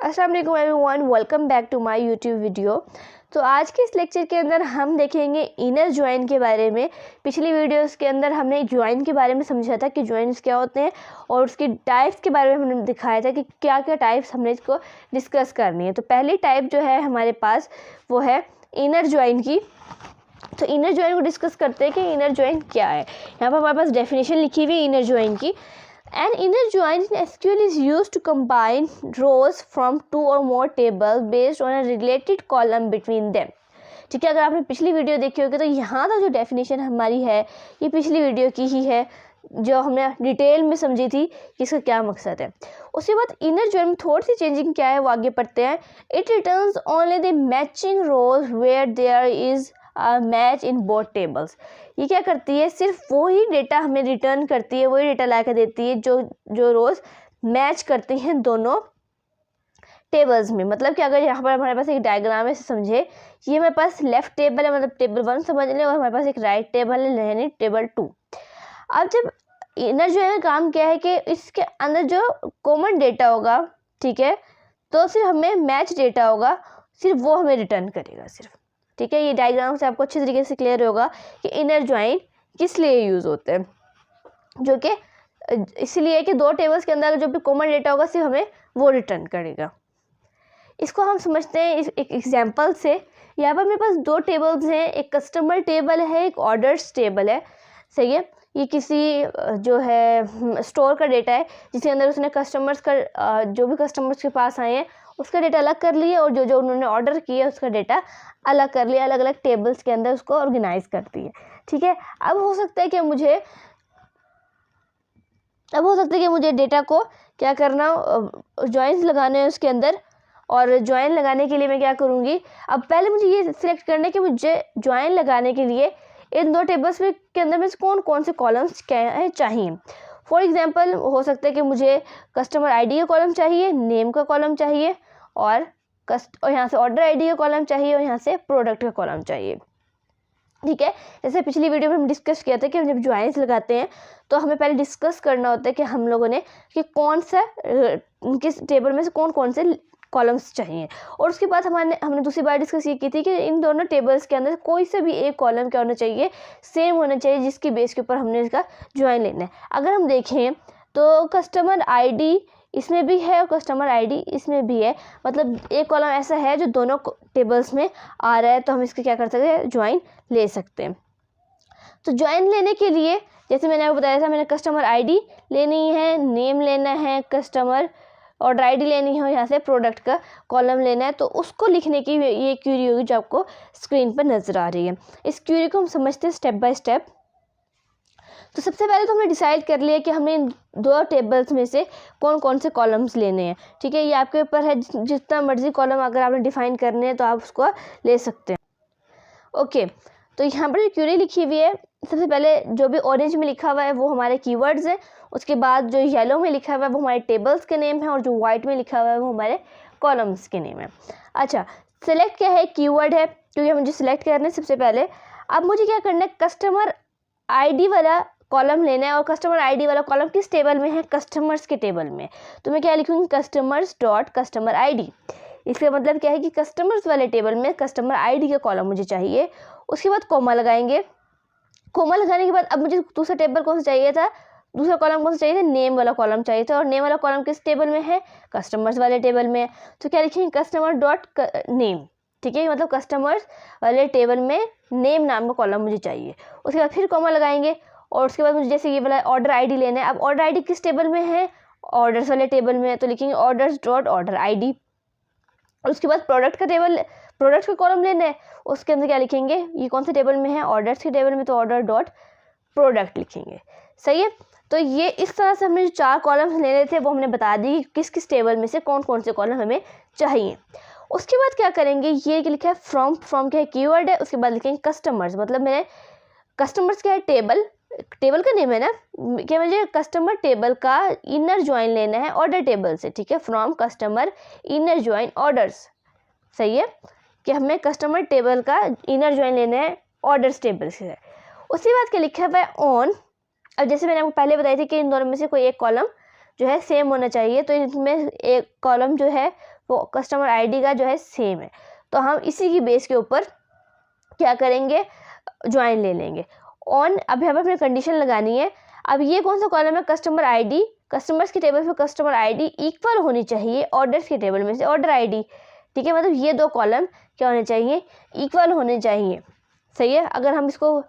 अस्सलाम वालेकुम everyone, welcome back to my YouTube video. तो आज के इस लेक्चर के अंदर हम देखेंगे इनर जॉइन के बारे में। पिछली वीडियोस के अंदर हमने जॉइन के बारे में समझा था कि जॉइंस क्या होते हैं और उसकी टाइप्स के बारे में हमने दिखाया था कि क्या क्या टाइप्स हमने इसको डिस्कस करनी है। तो पहली टाइप जो है हमारे पास वो है इनर जॉइन की। तो इनर जॉइन को डिस्कस करते हैं कि इनर जॉइन क्या है। यहाँ पर हमारे पास डेफिनेशन लिखी हुई है इनर जॉइन की। An inner join in SQL is used to combine rows from two or more tables based on a related column between them। ठीक है, अगर आपने पिछली वीडियो देखी होगी तो यहाँ तक जो डेफिनेशन हमारी है ये पिछली वीडियो की ही है, जो हमने डिटेल में समझी थी कि इसका क्या मकसद है। उसके बाद इनर जॉइन में थोड़ी सी चेंजिंग क्या है वो आगे पढ़ते हैं। It returns only the matching rows where there is match in both tables. ये क्या करती है, सिर्फ वही डेटा हमें रिटर्न करती है, वही डेटा ला कर देती है जो रोज मैच करती हैं दोनों टेबल्स में। मतलब कि अगर यहाँ पर हमारे पास एक डायग्राम है, समझे ये हमारे पास लेफ्ट टेबल है, मतलब टेबल 1 समझ लें, और हमारे पास एक राइट टेबल है यानी टेबल 2। अब जब इनर जो है काम क्या है कि इसके अंदर जो कॉमन डेटा होगा, ठीक है, तो सिर्फ हमें मैच डेटा होगा, सिर्फ वो हमें रिटर्न करेगा सिर्फ। ठीक है, ये डायग्राम से आपको अच्छे तरीके से क्लियर होगा कि इनर जॉइन किस लिए यूज़ होते हैं, जो कि इसलिए कि दो टेबल्स के अंदर जो भी कॉमन डेटा होगा सिर्फ हमें वो रिटर्न करेगा। इसको हम समझते हैं एक एग्जांपल से। यहाँ पर मेरे पास दो टेबल्स हैं, एक कस्टमर टेबल है, एक ऑर्डर्स टेबल है। सही है, ये किसी जो है स्टोर का डेटा है जिसके अंदर उसने कस्टमर्स का जो भी कस्टमर्स के पास आए हैं उसका डेटा अलग कर लिया और जो उन्होंने ऑर्डर किया उसका डेटा अलग कर लिया, अलग अलग टेबल्स के अंदर उसको ऑर्गेनाइज करती है। ठीक है, अब हो सकता है कि मुझे डेटा को क्या करना, जॉइंस लगाने हैं उसके अंदर। और जॉइन लगाने के लिए मैं क्या करूँगी, अब पहले मुझे ये सिलेक्ट करना है कि मुझे जॉइन लगाने के लिए इन दो टेबल्स में के अंदर में कौन कौन से कॉलम्स क्या चाहिए। फॉर एग्जांपल हो सकता है कि मुझे कस्टमर आईडी का कॉलम चाहिए, नेम का कॉलम चाहिए, और यहाँ से ऑर्डर आईडी का कॉलम चाहिए, और यहाँ से प्रोडक्ट का कॉलम चाहिए। ठीक है, जैसे पिछली वीडियो में हम डिस्कस किया था कि हम जब जॉइंस लगाते हैं तो हमें पहले डिस्कस करना होता है कि हम लोगों ने कि कौन सा किस टेबल में से कौन कौन से कॉलम्स चाहिए। और उसके बाद हमने दूसरी बार डिस्कस ये की थी कि इन दोनों टेबल्स के अंदर कोई से भी एक कॉलम क्या होना चाहिए, सेम होना चाहिए, जिसकी बेस के ऊपर हमने इसका जॉइन लेना है। अगर हम देखें तो कस्टमर आईडी इसमें भी है और कस्टमर आईडी इसमें भी है, मतलब एक कॉलम ऐसा है जो दोनों टेबल्स में आ रहा है, तो हम इसका क्या कर सकते हैं, जॉइन ले सकते हैं। तो जॉइन लेने के लिए जैसे मैंने आपको बताया था, मैंने कस्टमर आईडी लेनी है, नेम लेना है, कस्टमर ऑर्डर आईडी लेनी है, और यहाँ से प्रोडक्ट का कॉलम लेना है। तो उसको लिखने की ये क्यूरी होगी जो आपको स्क्रीन पर नज़र आ रही है। इस क्यूरी को हम समझते हैं स्टेप बाय स्टेप। तो सबसे पहले तो हमने डिसाइड कर लिया कि हमने इन दो टेबल्स में से कौन कौन से कॉलम्स लेने हैं। ठीक है, ये आपके ऊपर है, जितना मर्जी कॉलम अगर आपने डिफाइन करने हैं तो आप उसको ले सकते हैं। ओके, तो यहाँ पर जो क्यूरी लिखी हुई है, सबसे पहले जो भी ऑरेंज में लिखा हुआ है वो हमारे कीवर्ड्स हैं, उसके बाद जो येलो में लिखा हुआ है वो हमारे टेबल्स के नेम है, और जो वाइट में लिखा हुआ है वो हमारे कॉलम्स के नेम है। अच्छा, सिलेक्ट क्या है, कीवर्ड है, क्योंकि मुझे सिलेक्ट करना है सबसे पहले। अब मुझे क्या करना है, कस्टमर आईडी वाला कॉलम लेना है, और कस्टमर आईडी वाला कॉलम किस टेबल में है, कस्टमर्स के टेबल में। तो मैं क्या लिखूँगी, कस्टमर्स डॉट कस्टमर आईडी। इसका मतलब क्या है कि कस्टमर्स वाले टेबल में कस्टमर आईडी का कॉलम मुझे चाहिए। उसके बाद कोमा लगाएंगे। कोमा लगाने के बाद अब मुझे दूसरा टेबल कौन सा चाहिए था, दूसरा कॉलम कौन सा चाहिए था, नेम वाला कॉलम चाहिए था, और नेम वाला कॉलम किस टेबल में है, कस्टमर्स वाले टेबल में। तो क्या लिखेंगे, कस्टमर डॉट नेम। ठीक है, मतलब कस्टमर्स वाले टेबल में नेम नाम का कॉलम मुझे चाहिए। उसके बाद फिर कोमा लगाएंगे, और उसके बाद मुझे जैसे ये वाला ऑर्डर आईडी लेना है। अब ऑर्डर आईडी किस टेबल में है, ऑर्डर्स वाले टेबल में, तो लिखेंगे ऑर्डर्स डॉट ऑर्डर आईडी। उसके बाद प्रोडक्ट का कॉलम लेना है, उसके अंदर क्या लिखेंगे, ये कौन से टेबल में है, ऑर्डर्स के टेबल में, तो ऑर्डर डॉट प्रोडक्ट लिखेंगे। सही है, तो ये इस तरह से हमने जो 4 कॉलम्स लेने थे वो हमने बता दी कि किस किस टेबल में से कौन कौन से कॉलम हमें चाहिए। उसके बाद क्या करेंगे, ये लिखा है फ्रॉम क्या है, कीवर्ड है। उसके बाद लिखेंगे कस्टमर्स, मतलब मैंने कस्टमर्स क्या है, टेबल का नेम है ना, कि मुझे कस्टमर टेबल का इनर जॉइन लेना है ऑर्डर टेबल से। ठीक है, from customer inner join orders. सही है, कि हमें कस्टमर टेबल का इनर जॉइन लेना है ऑर्डर्स टेबल से। उसके बाद क्या लिखा हुआ है, ऑन। अब जैसे मैंने आपको पहले बताई थी कि इन दोनों में से कोई एक कॉलम जो है सेम होना चाहिए, तो इसमें एक कॉलम जो है वो कस्टमर आईडी का जो है सेम है, तो हम इसी की बेस के ऊपर क्या करेंगे, ज्वाइन ले लेंगे। ऑन अभी हमें अपनी कंडीशन लगानी है। अब ये कौन सा कॉलम है, कस्टमर आईडी, कस्टमर्स के टेबल में कस्टमर आईडी इक्वल होनी चाहिए ऑर्डर्स के टेबल में से ऑर्डर आईडी, ठीक है, मतलब ये दो कॉलम क्या होने चाहिए, इक्वल होने चाहिए, सही है। अगर हम इसको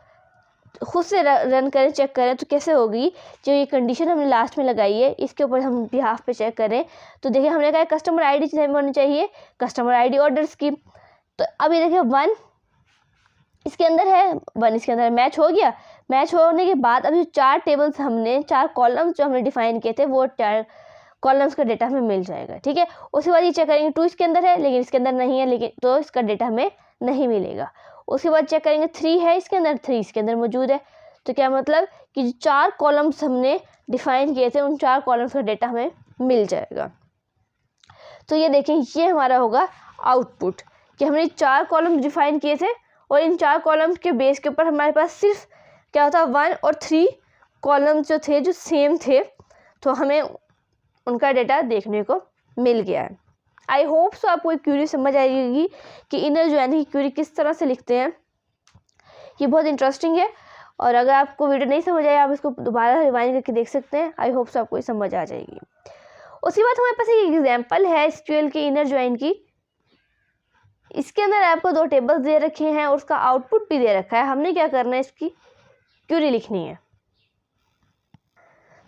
खुद से रन करें, चेक करें तो कैसे होगी, जो ये कंडीशन हमने लास्ट में लगाई है इसके ऊपर हम बिहाफ पे चेक करें तो देखिए हमने कहा कस्टमर आईडी सेम होनी चाहिए कस्टमर आईडी ऑर्डर्स की। तो अब ये देखिए 1 इसके अंदर है, 1 इसके अंदर मैच हो गया। मैच होने के बाद अभी 4 टेबल्स हमने 4 कॉलम्स जो हमने डिफाइन किए थे वो 4 कॉलम्स का डेटा हमें मिल जाएगा, ठीक है। उसके बाद ये चेक करेंगे 2 इसके अंदर है लेकिन इसके अंदर नहीं है, लेकिन तो इसका डेटा हमें नहीं मिलेगा। उसके बाद चेक करेंगे 3 है इसके अंदर, 3 इसके अंदर मौजूद है, तो क्या मतलब कि जो 4 कॉलम्स हमने डिफाइन किए थे उन 4 कॉलम्स का डेटा हमें मिल जाएगा। तो ये देखें ये हमारा होगा आउटपुट कि हमने 4 कॉलम्स डिफाइन किए थे और इन 4 कॉलम्स के बेस के ऊपर हमारे पास सिर्फ क्या होता है 1 और 3 कॉलम्स जो थे जो सेम थे, तो हमें उनका डेटा देखने को मिल गया है। आई होप सो आपको एक क्यूरी समझ आएगी कि इनर ज्वाइन की क्यूरी किस तरह से लिखते हैं। ये बहुत इंटरेस्टिंग है और अगर आपको वीडियो नहीं समझ आए आप इसको दोबारा रिवाइंड करके देख सकते हैं। आई होप सो आपको ये समझ आ जाएगी। उसके बाद हमारे पास एक एग्जाम्पल है एसक्यूएल के इनर ज्वाइन की। इसके अंदर आपको 2 टेबल्स दे रखे हैं और उसका आउटपुट भी दे रखा है। हमने क्या करना है, इसकी क्यूरी लिखनी है।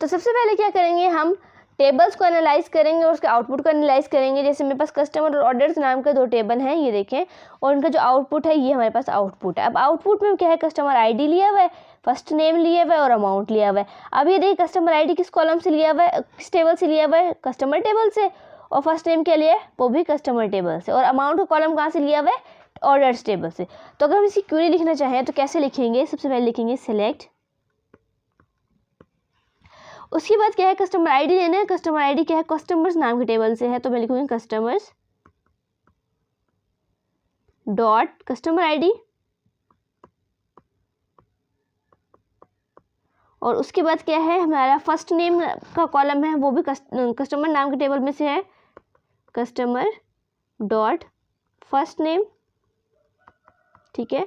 तो सबसे पहले क्या करेंगे, हम टेबल्स को एनालाइज करेंगे और उसके आउटपुट को एनालाइज करेंगे। जैसे मेरे पास कस्टमर और ऑर्डर्स नाम के 2 टेबल हैं, ये देखें, और उनका जो आउटपुट है ये हमारे पास आउटपुट है। अब आउटपुट में क्या है, कस्टमर आईडी लिया हुआ है, फर्स्ट नेम लिया हुआ है और अमाउंट लिया हुआ है। अब ये देखिए कस्टमर आईडी किस कॉलम से लिया हुआ है, किस टेबल से लिया हुआ है, कस्टमर टेबल से, और फर्स्ट नेम क्या लिया है वो भी कस्टमर टेबल से, और अमाउंट का कॉलम कहाँ से लिया हुआ है, ऑर्डर्स टेबल से। तो अगर हम इसकी क्वेरी लिखना चाहें तो कैसे लिखेंगे, सबसे पहले लिखेंगे सिलेक्ट, उसके बाद क्या है कस्टमर आईडी लेना है। कस्टमर आईडी क्या है, कस्टमर्स नाम के टेबल से है, तो मैं लिखूंगी कस्टमर्स डॉट कस्टमर आईडी, और उसके बाद क्या है हमारा फर्स्ट नेम का कॉलम है वो भी कस्टमर नाम के टेबल में से है, कस्टमर डॉट फर्स्ट नेम, ठीक है।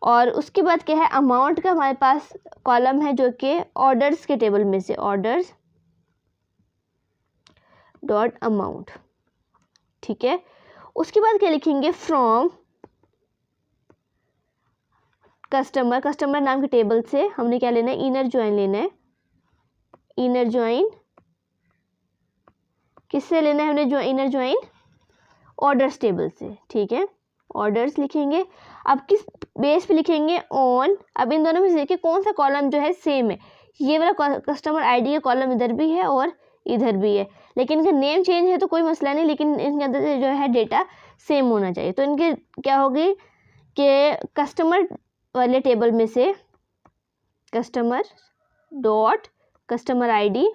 और उसके बाद क्या है अमाउंट का हमारे पास कॉलम है जो कि ऑर्डर्स के टेबल में से, ऑर्डर्स डॉट अमाउंट, ठीक है। उसके बाद क्या लिखेंगे, फ्रॉम कस्टमर, कस्टमर नाम के टेबल से हमने क्या लेना है, इनर ज्वाइन लेना है। इनर ज्वाइन किससे लेना है हमने, जो इनर ज्वाइन ऑर्डर्स टेबल से, ठीक है। ऑर्डर्स लिखेंगे। अब किस बेस पे लिखेंगे, ऑन। अब इन दोनों में से देखिए कौन सा कॉलम जो है सेम है, ये वाला कस्टमर आईडी का कॉलम इधर भी है और इधर भी है, लेकिन इनका नेम चेंज है तो कोई मसला नहीं, लेकिन इनके अंदर से जो है डेटा सेम होना चाहिए। तो इनके क्या होगी कि कस्टमर वाले टेबल में से customer dot customer ID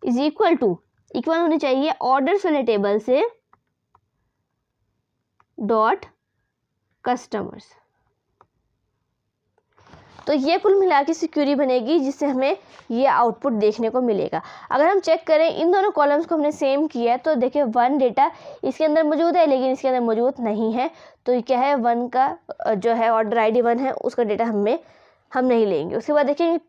is equal to, equal होनी चाहिए ऑर्डर्स वाले टेबल से डॉट कस्टमर्स। तो ये कुल मिला के क्वेरी बनेगी जिससे हमें ये आउटपुट देखने को मिलेगा। अगर हम चेक करें इन दोनों कॉलम्स को हमने सेम किया है तो देखिए 1 डेटा इसके अंदर मौजूद है लेकिन इसके अंदर मौजूद नहीं है, तो ये क्या है 1 का जो है ऑर्डर आईडी 1 है उसका डेटा हम नहीं लेंगे। उसके बाद देखिए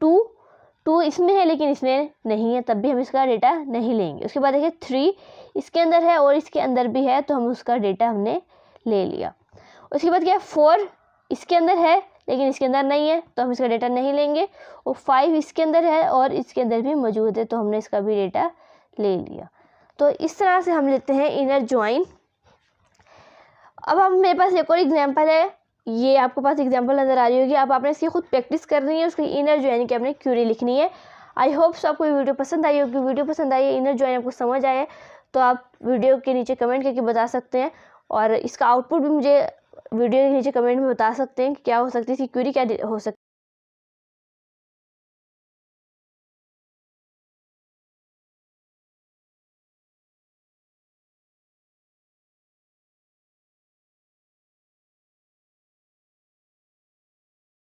2 इसमें है लेकिन इसमें नहीं है, तब भी हम इसका डेटा नहीं लेंगे। उसके बाद देखिए 3 इसके अंदर है और इसके अंदर भी है तो हम उसका डेटा हमने ले लिया। उसके बाद क्या 4 इसके अंदर है लेकिन इसके अंदर नहीं है तो हम इसका डेटा नहीं लेंगे, और 5 इसके अंदर है और इसके अंदर भी मौजूद है तो हमने इसका भी डेटा ले लिया। तो इस तरह से हम लेते हैं इनर ज्वाइन। अब हम मेरे पास एक और एग्जांपल है, ये आपको पास एग्जांपल नज़र आ रही होगी, अब आपने इसकी खुद प्रैक्टिस करनी है, उसकी इनर ज्वाइन की आपने क्वेरी लिखनी है। आई होप सो आपको वीडियो पसंद आई होगी। वीडियो पसंद आई है, इनर ज्वाइन आपको समझ आए तो आप वीडियो के नीचे कमेंट करके बता सकते हैं, और इसका आउटपुट भी मुझे वीडियो के नीचे कमेंट में बता सकते हैं कि क्या हो सकती है, इसकी क्वेरी क्या हो सकती है।